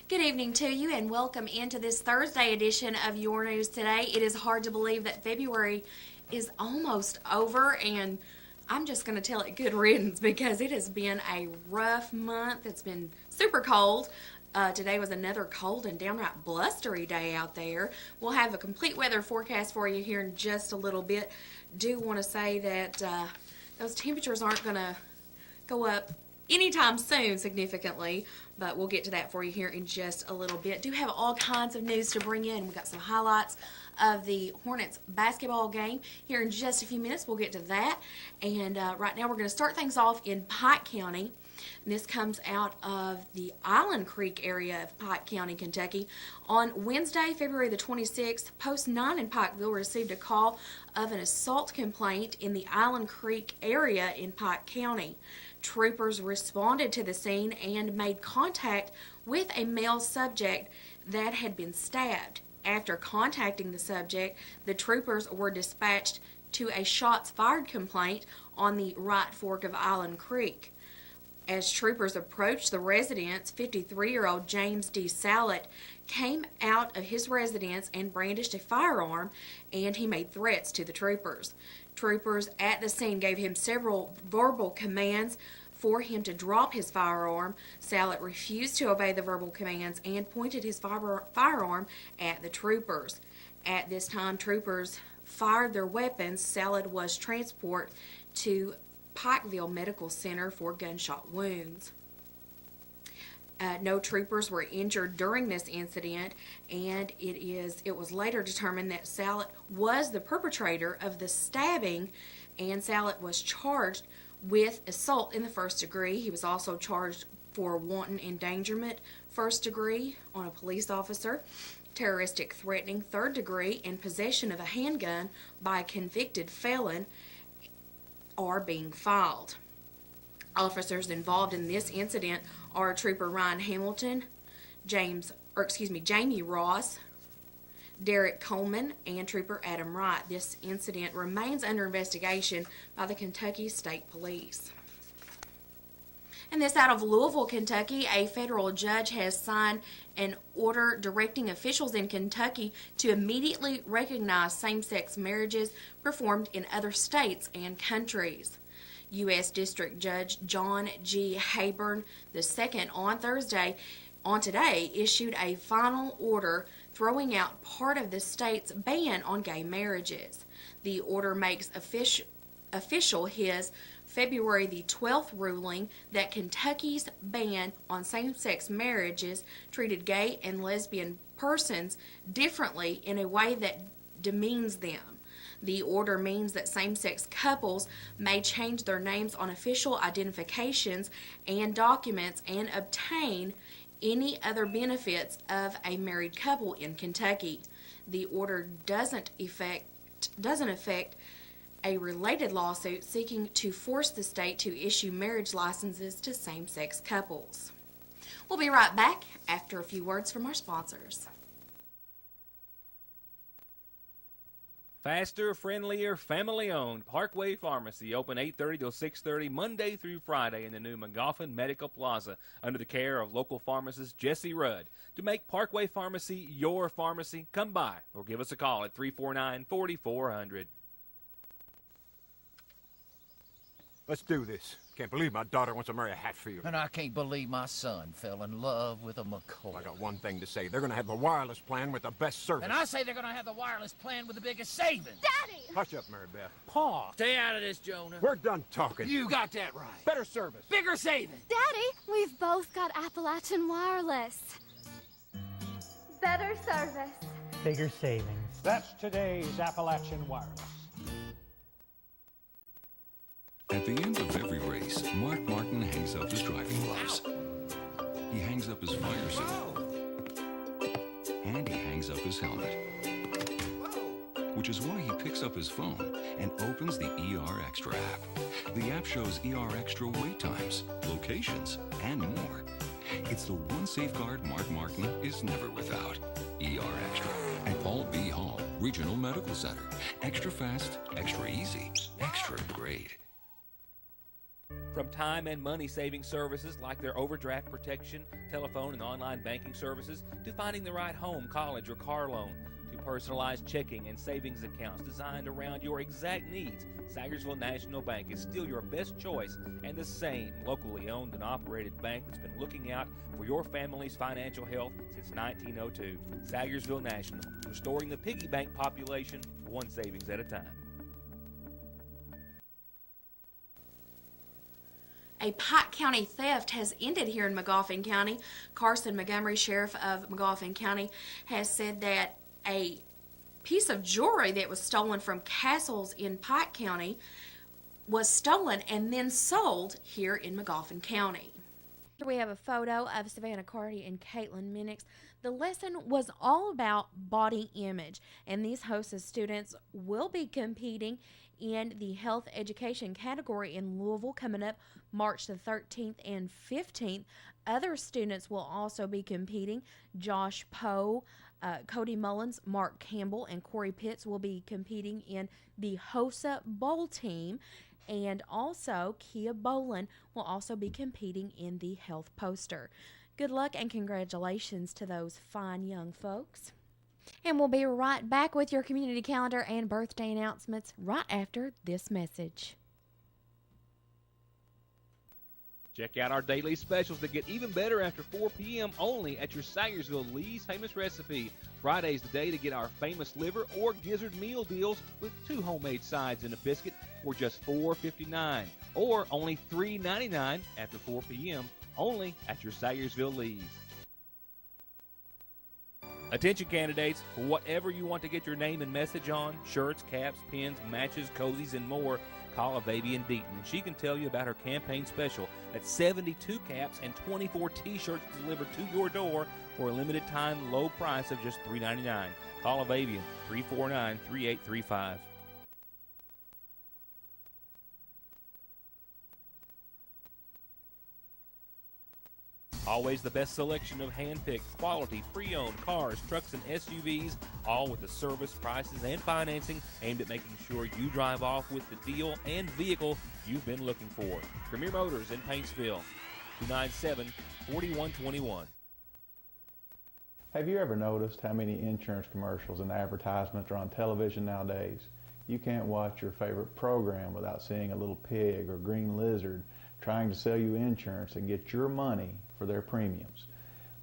Good evening to you and welcome into this Thursday edition of Your News Today. It is hard to believe that February is almost over, and I'm just going to tell it good riddance because it has been a rough month. It's been super cold. Today was another cold and downright blustery day out there. We'll have a complete weather forecast for you here in just a little bit. Do want to say that those temperatures aren't going to go up anytime soon significantly, but we'll get to that for you here in just a little bit. Do have all kinds of news to bring in. We've got some highlights of the Hornets basketball game here in just a few minutes. We'll get to that, and right now we're going to start things off in Pike County. And this comes out of the Island Creek area of Pike County, Kentucky. On Wednesday, February the 26th, Post 9 in Pikeville received a call of an assault complaint in the Island Creek area in Pike County. Troopers responded to the scene and made contact with a male subject that had been stabbed. After contacting the subject, the troopers were dispatched to a shots fired complaint on the right fork of Island Creek. As troopers approached the residence, 53-year-old James D. Sallet came out of his residence and brandished a firearm, and he made threats to the troopers. Troopers at the scene gave him several verbal commands for him to drop his firearm. Sallet refused to obey the verbal commands and pointed his firearm at the troopers. At this time, troopers fired their weapons. Sallet was transported to Pikeville Medical Center for gunshot wounds. No troopers were injured during this incident, and it was later determined that Sallet was the perpetrator of the stabbing, and Sallet was charged with assault in the first degree. He was also charged for wanton endangerment first degree on a police officer, terroristic threatening third degree, and possession of a handgun by a convicted felon are being filed. Officers involved in this incident are Trooper Ryan Hamilton, Jamie Ross, Derek Coleman, and Trooper Adam Wright. This incident remains under investigation by the Kentucky State Police. And this out of Louisville, Kentucky, a federal judge has signed an order directing officials in Kentucky to immediately recognize same-sex marriages performed in other states and countries. U.S. District Judge John G. Hayburn II on today issued a final order throwing out part of the state's ban on gay marriages. The order makes official his February the 12th ruling that Kentucky's ban on same-sex marriages treated gay and lesbian persons differently in a way that demeans them. The order means that same-sex couples may change their names on official identifications and documents and obtain any other benefits of a married couple in Kentucky. The order doesn't affect a related lawsuit seeking to force the state to issue marriage licenses to same-sex couples. We'll be right back after a few words from our sponsors. Faster, friendlier, family-owned Parkway Pharmacy, open 8:30 till 6:30 Monday through Friday in the new McGoffin Medical Plaza under the care of local pharmacist Jesse Rudd. To make Parkway Pharmacy your pharmacy, come by or give us a call at 349-4400. Let's do this. Can't believe my daughter wants to marry a Hatfield. And I can't believe my son fell in love with a McCoy. I got one thing to say. They're going to have the wireless plan with the best service. And I say they're going to have the wireless plan with the biggest savings. Daddy! Hush up, Mary Beth. Pa, stay out of this, Jonah. We're done talking. You got that right. Better service. Bigger savings. Daddy, we've both got Appalachian Wireless. Better service. Bigger savings. That's today's Appalachian Wireless. At the end of every race, Mark Martin hangs up his driving gloves. He hangs up his fire suit. And he hangs up his helmet. Which is why he picks up his phone and opens the ER Extra app. The app shows ER Extra wait times, locations, and more. It's the one safeguard Mark Martin is never without. ER Extra at Paul B. Hall Regional Medical Center. Extra fast, extra easy, extra great. From time and money saving services like their overdraft protection, telephone and online banking services, to finding the right home, college, or car loan, to personalized checking and savings accounts designed around your exact needs, Sagersville National Bank is still your best choice and the same locally owned and operated bank that's been looking out for your family's financial health since 1902. Sagersville National, restoring the piggy bank population one savings at a time. A Pike County theft has ended here in Magoffin County. Carson Montgomery, Sheriff of Magoffin County, has said that a piece of jewelry that was stolen from Castles in Pike County was stolen and then sold here in Magoffin County. Here we have a photo of Savannah Carty and Caitlin Minix. The lesson was all about body image, and these hostess students will be competing in the health education category in Louisville coming up March the 13th and 15th. Other students will also be competing. Josh Poe, Cody Mullins, Mark Campbell, and Corey Pitts will be competing in the HOSA Bowl team. And also, Kia Bolin will also be competing in the health poster. Good luck and congratulations to those fine young folks. And we'll be right back with your community calendar and birthday announcements right after this message. Check out our daily specials that get even better after 4 p.m. only at your Sagersville Lee's Famous Recipe. Friday's the day to get our famous liver or gizzard meal deals with 2 homemade sides and a biscuit for just $4.59 or only $3.99 after 4 p.m. only at your Sagersville Lee's. Attention candidates, for whatever you want to get your name and message on, shirts, caps, pins, matches, cozies, and more, call Avavian Deaton, and she can tell you about her campaign special. That's 72 caps and 24 t-shirts delivered to your door for a limited time low price of just $3.99. Call Avavian, 349-3835. Always the best selection of hand-picked, quality, pre-owned cars, trucks, and SUVs, all with the service, prices, and financing aimed at making sure you drive off with the deal and vehicle you've been looking for. Premier Motors in Paintsville, 297-4121. Have you ever noticed how many insurance commercials and advertisements are on television nowadays? You can't watch your favorite program without seeing a little pig or green lizard trying to sell you insurance and get your money for their premiums.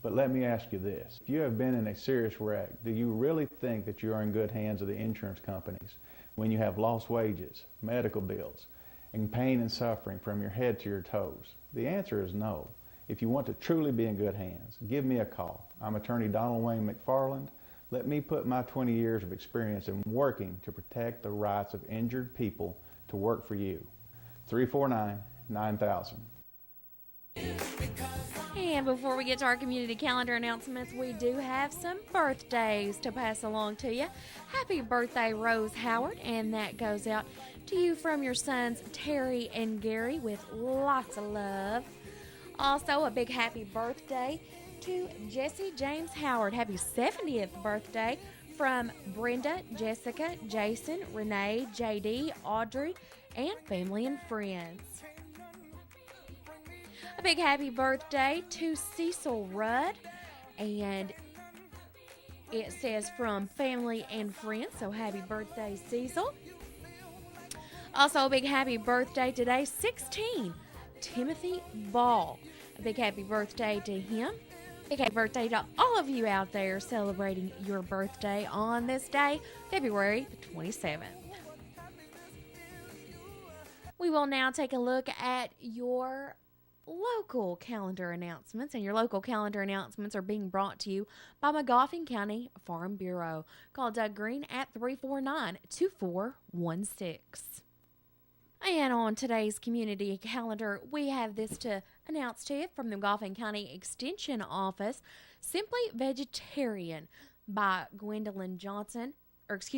But let me ask you this. If you have been in a serious wreck, do you really think that you are in good hands of the insurance companies when you have lost wages, medical bills, and pain and suffering from your head to your toes? The answer is no. If you want to truly be in good hands, give me a call. I'm attorney Donald Wayne McFarland. Let me put my 20 years of experience in working to protect the rights of injured people to work for you. 349-9000. And before we get to our community calendar announcements, we do have some birthdays to pass along to you. Happy birthday, Rose Howard, and that goes out to you from your sons, Terry and Gary, with lots of love. Also, a big happy birthday to Jesse James Howard. Happy 70th birthday from Brenda, Jessica, Jason, Renee, JD, Audrey, and family and friends. A big happy birthday to Cecil Rudd, and it says from family and friends, so happy birthday, Cecil. Also, a big happy birthday today, 16, Timothy Ball. A big happy birthday to him. Big happy birthday to all of you out there celebrating your birthday on this day, February the 27th. We will now take a look at your local calendar announcements, and your local calendar announcements are being brought to you by Magoffin County Farm Bureau. Call Doug Green at 349-2416. And on today's community calendar, we have this to announce to you from the Magoffin County Extension Office. Simply Vegetarian by Gwenda Johnson. It's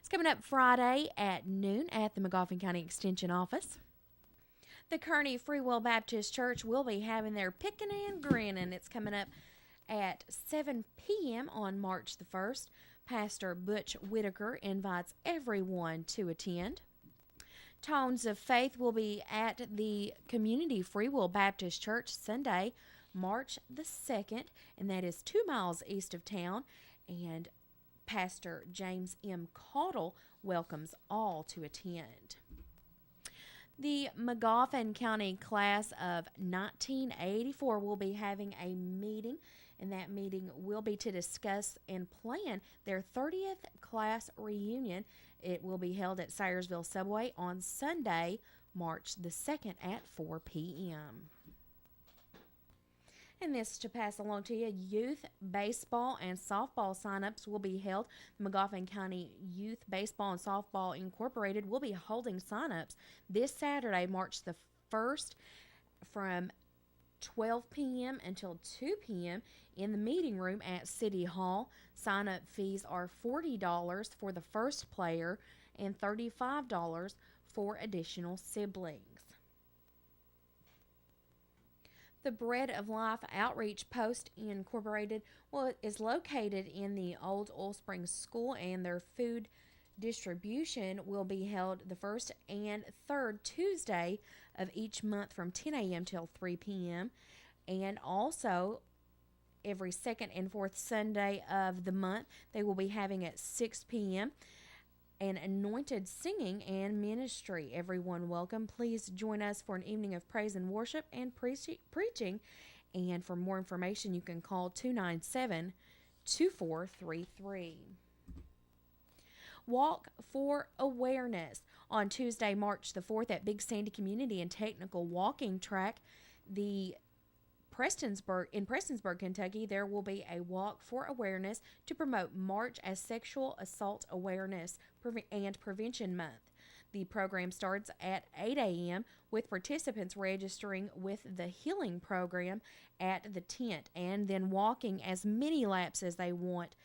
coming up Friday at noon at the Magoffin County Extension Office. The Kearney Free Will Baptist Church will be having their Pickin' and Grinnin'. It's coming up at 7 p.m. on March the 1st. Pastor Butch Whitaker invites everyone to attend. Tones of Faith will be at the Community Free Will Baptist Church Sunday, March the 2nd, and that is 2 miles east of town. And Pastor James M. Caudle welcomes all to attend. The Magoffin County class of 1984 will be having a meeting, and that meeting will be to discuss and plan their 30th class reunion. It will be held at Syersville Subway on Sunday, March the 2nd at 4 p.m. And this to pass along to you, youth baseball and softball signups will be held. The Magoffin County Youth Baseball and Softball Incorporated will be holding signups this Saturday, March the 1st, from 12 p.m. until 2 p.m. in the meeting room at City Hall. Sign-up fees are $40 for the first player and $35 for additional siblings. The Bread of Life Outreach Post Incorporated is located in the Old Oil Springs School, and their food distribution will be held the first and third Tuesday of each month from 10 a.m. till 3 p.m. And also every second and fourth Sunday of the month they will be having at 6 p.m. an anointed singing and ministry. Everyone welcome. Please join us for an evening of praise and worship and preaching. And for more information, you can call 297-2433. Walk for Awareness on Tuesday, March the 4th at Big Sandy Community and Technical Walking Track. In Prestonsburg, Kentucky, there will be a walk for awareness to promote March as Sexual Assault Awareness and Prevention Month. The program starts at 8 a.m. with participants registering with the Healing Program at the tent and then walking as many laps as they want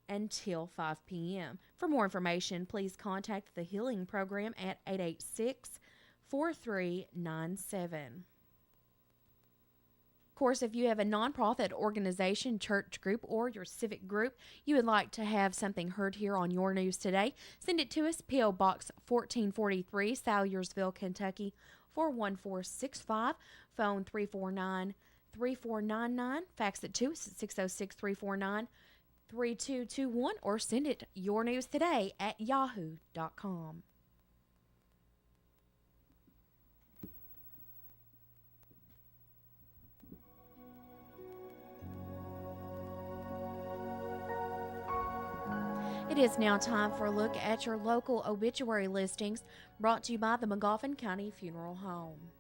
until 5 p.m. For more information, please contact the Healing Program at 886-4397. Of course, if you have a nonprofit organization, church group, or your civic group you would like to have something heard here on Your News Today, send it to us, P.O. Box 1443, Salyersville, Kentucky 41465, phone 349-3499, fax it to us at 606-349-3221, or send it yournewstoday@yahoo.com. It is now time for a look at your local obituary listings, brought to you by the Magoffin County Funeral Home.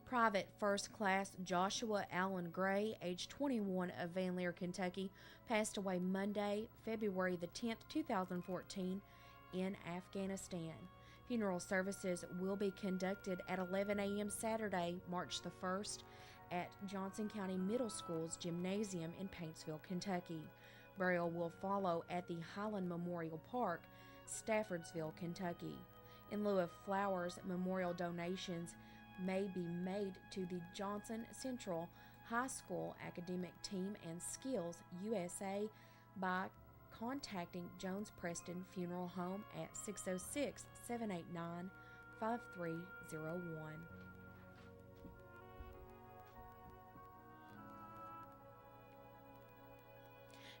Private First Class Joshua Allen Gray, age 21, of Van Lear, Kentucky, passed away Monday, February the 10th, 2014, in Afghanistan. Funeral services will be conducted at 11 a.m. Saturday, March the 1st, at Johnson County Middle School's gymnasium in Paintsville, Kentucky. Burial will follow at the Highland Memorial Park, Staffordsville, Kentucky. In lieu of flowers, memorial donations may be made to the Johnson Central High School Academic Team and Skills USA by contacting Jones Preston Funeral Home at 606-789-5301.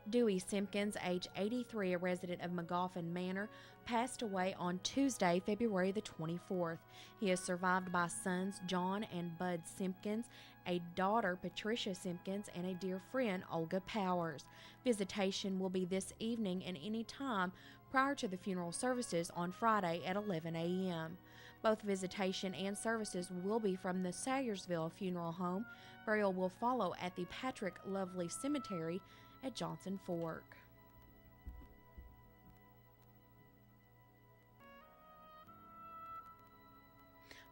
Dewey Simpkins, age 83, a resident of Magoffin Manor, passed away on Tuesday, February the 24th. He is survived by sons John and Bud Simpkins, a daughter Patricia Simpkins, and a dear friend Olga Powers. Visitation will be this evening and any time prior to the funeral services on Friday at 11 a.m. Both visitation and services will be from the Syersville Funeral Home. Burial will follow at the Patrick Lovely Cemetery at Johnson Fork.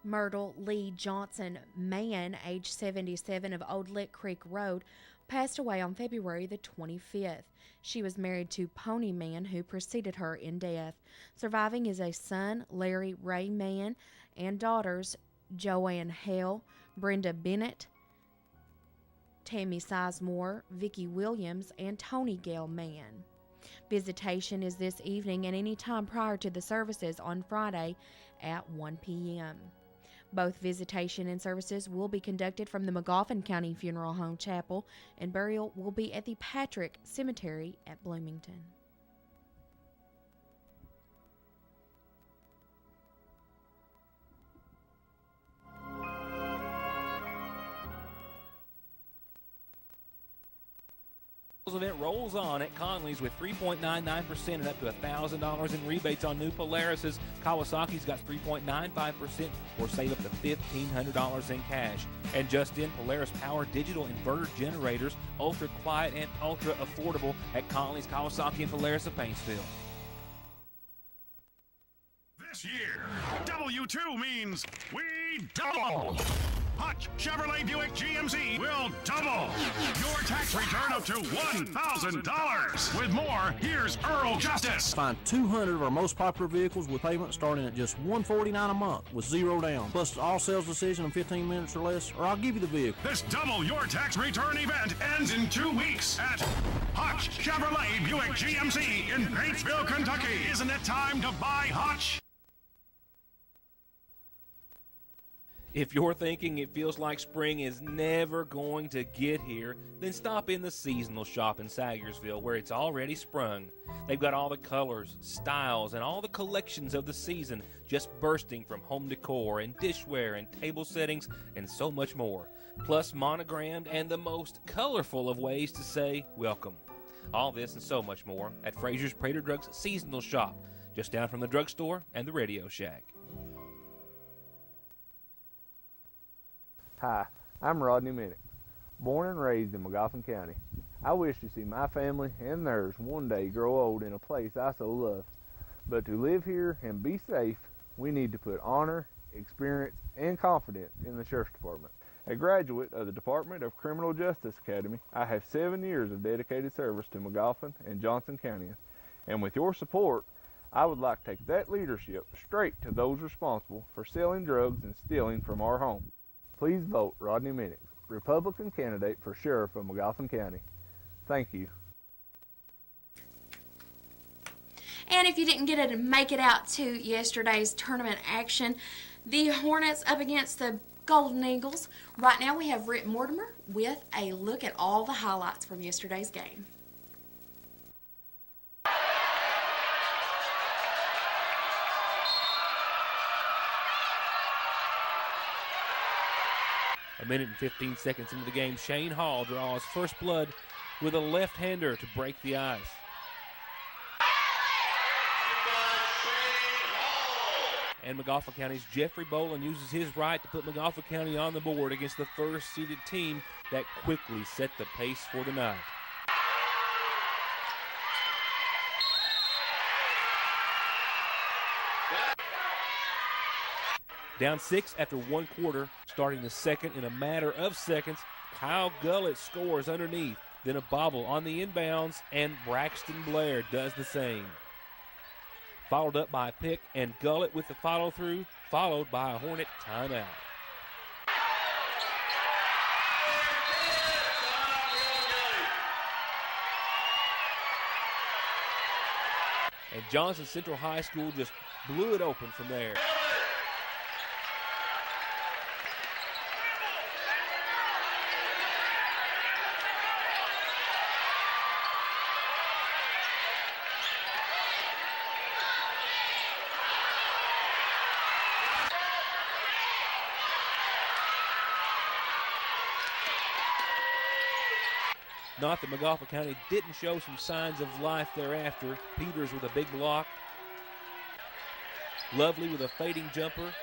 Myrtle Lee Johnson Mann, age 77, of Old Lick Creek Road, passed away on February the 25th. She was married to Pony Mann, who preceded her in death. Surviving is a son, Larry Ray Mann, and daughters, Joanne Hale, Brenda Bennett, Tammy Sizemore, Vicki Williams, and Tony Gale Mann. Visitation is this evening and any time prior to the services on Friday at 1 p.m. Both visitation and services will be conducted from the McGoffin County Funeral Home Chapel, and burial will be at the Patrick Cemetery at Bloomington. Event rolls on at Conley's with 3.99% and up to $1,000 in rebates on new Polarises. Kawasaki's got 3.95% or save up to $1,500 in cash. And just in, Polaris Power digital inverter generators, ultra quiet and ultra affordable at Conley's, Kawasaki, and Polaris of Paintsville. This year, W2 means we double. Hutch Chevrolet Buick GMC will double your tax return up to $1,000. With more, here's Earl Justice. Find 200 of our most popular vehicles with payment starting at just $149 a month with zero down. Plus all sales decision in 15 minutes or less, or I'll give you the vehicle. This double your tax return event ends in 2 weeks at Hutch Chevrolet Buick GMC in Paintsville, Kentucky. Isn't it time to buy Hutch? If you're thinking it feels like spring is never going to get here, then stop in the seasonal shop in Sagersville where it's already sprung. They've got all the colors, styles, and all the collections of the season just bursting from home decor and dishware and table settings and so much more. Plus monogrammed and the most colorful of ways to say welcome. All this and so much more at Fraser's Prater Drugs Seasonal Shop, just down from the drugstore and the Radio Shack. Hi, I'm Rodney Minnick, born and raised in McGoffin County. I wish to see my family and theirs one day grow old in a place I so love. But to live here and be safe, we need to put honor, experience, and confidence in the Sheriff's Department. A graduate of the Department of Criminal Justice Academy, I have 7 years of dedicated service to McGoffin and Johnson counties. And with your support, I would like to take that leadership straight to those responsible for selling drugs and stealing from our home. Please vote Rodney Minnick, Republican candidate for Sheriff of McGoffin County. Thank you. And if you didn't get to make it out to yesterday's tournament action, the Hornets up against the Golden Eagles. Right now we have Ritt Mortimer with a look at all the highlights from yesterday's game. A minute and 15 seconds into the game, Shane Hall draws first blood with a left-hander to break the ice. And McGoffin County's Jeffrey Boland uses his right to put McGoffin County on the board against the first-seeded team that quickly set the pace for the night. Down 6 after 1 quarter, starting the second in a matter of seconds, Kyle Gullett scores underneath, then a bobble on the inbounds, and Braxton Blair does the same. Followed up by a pick, and Gullett with the follow-through, followed by a Hornet timeout. And Johnson Central High School just blew it open from there. Not that McGoffin County didn't show some signs of life thereafter. Peters with a big block. Lovely with a fading jumper.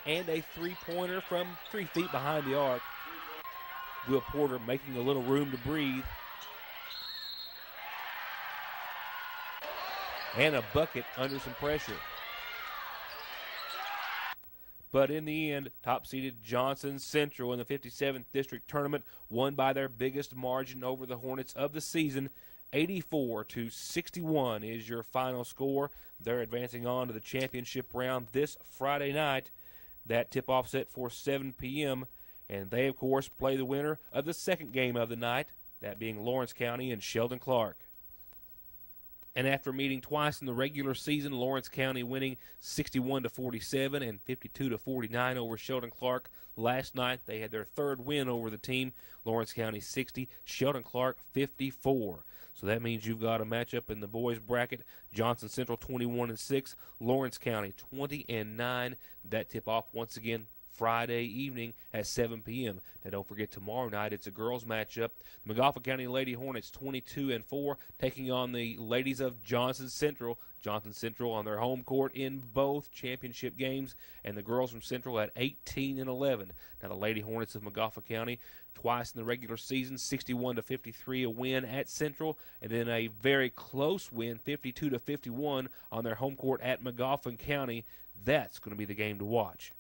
And a three-pointer from 3 feet behind the arc. Will Porter making a little room to breathe. And a bucket under some pressure. But in the end, top-seeded Johnson Central in the 57th District Tournament won by their biggest margin over the Hornets of the season. 84-61 is your final score. They're advancing on to the championship round this Friday night. That tip-off set for 7 p.m. And they, of course, play the winner of the second game of the night that being Lawrence County and Sheldon Clark. And after meeting twice in the regular season, Lawrence County winning 61-47 and 52-49 over Sheldon Clark last night, they had their third win over the team. Lawrence County 60, Sheldon Clark 54. So that means you've got a matchup in the boys bracket. Johnson Central 21-6, Lawrence County 20-9. That tip off once again Friday evening at 7 p.m. Now, don't forget, tomorrow night it's a girls' matchup. McGoffin County Lady Hornets 22-4 taking on the ladies of Johnson Central. Johnson Central on their home court in both championship games, and the girls from Central at 18-11. Now, the Lady Hornets of McGoffin County twice in the regular season, 61-53 a win at Central, and then a very close win, 52-51 on their home court at McGoffin County. That's going to be the game to watch.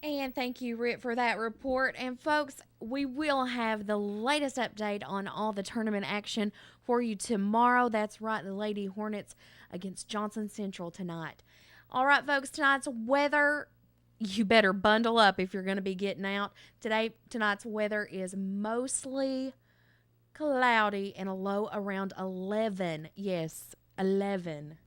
And thank you, Ritt, for that report. And folks, we will have the latest update on all the tournament action for you tomorrow. That's right, the Lady Hornets against Johnson Central tonight. All right, folks, tonight's weather, you better bundle up if you're going to be getting out. Tonight's weather is mostly cloudy and a low around 11. Yes, 11.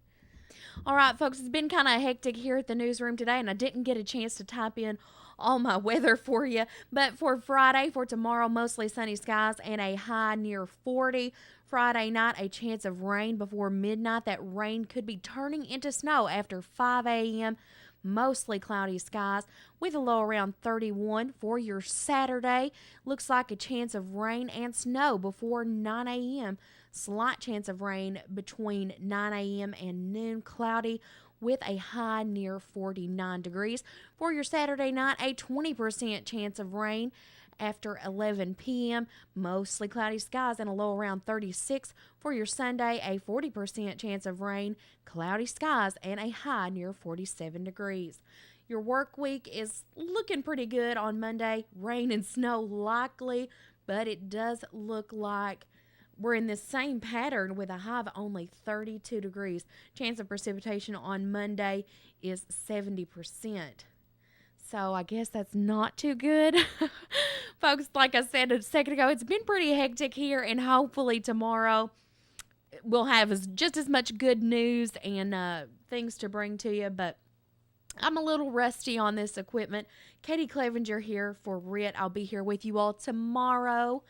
All right, folks, it's been kind of hectic here at the newsroom today, and I didn't get a chance to type in all my weather for you. But for Friday, for tomorrow, mostly sunny skies and a high near 40. Friday night, a chance of rain before midnight. That rain could be turning into snow after 5 a.m. Mostly cloudy skies with a low around 31 for your Saturday. Looks like a chance of rain and snow before 9 a.m. Slight chance of rain between 9 a.m. and noon, cloudy with a high near 49 degrees. For your Saturday night, a 20% chance of rain after 11 p.m. Mostly cloudy skies and a low around 36. For your Sunday, a 40% chance of rain, cloudy skies, and a high near 47 degrees. Your work week is looking pretty good on Monday. Rain and snow likely, but it does look like we're in this same pattern with a high of only 32 degrees. Chance of precipitation on Monday is 70%. So I guess that's not too good. Folks, like I said a second ago, it's been pretty hectic here, and hopefully tomorrow we'll have just as much good news and things to bring to you, but I'm a little rusty on this equipment. Katie Clevenger here for Ritt. I'll be here with you all tomorrow.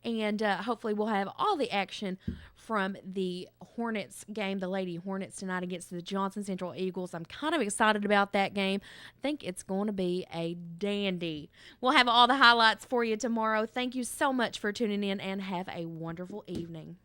And hopefully we'll have all the action from the Hornets game, the Lady Hornets tonight against the Johnson Central Eagles. I'm kind of excited about that game. I think it's going to be a dandy. We'll have all the highlights for you tomorrow. Thank you so much for tuning in, and have a wonderful evening.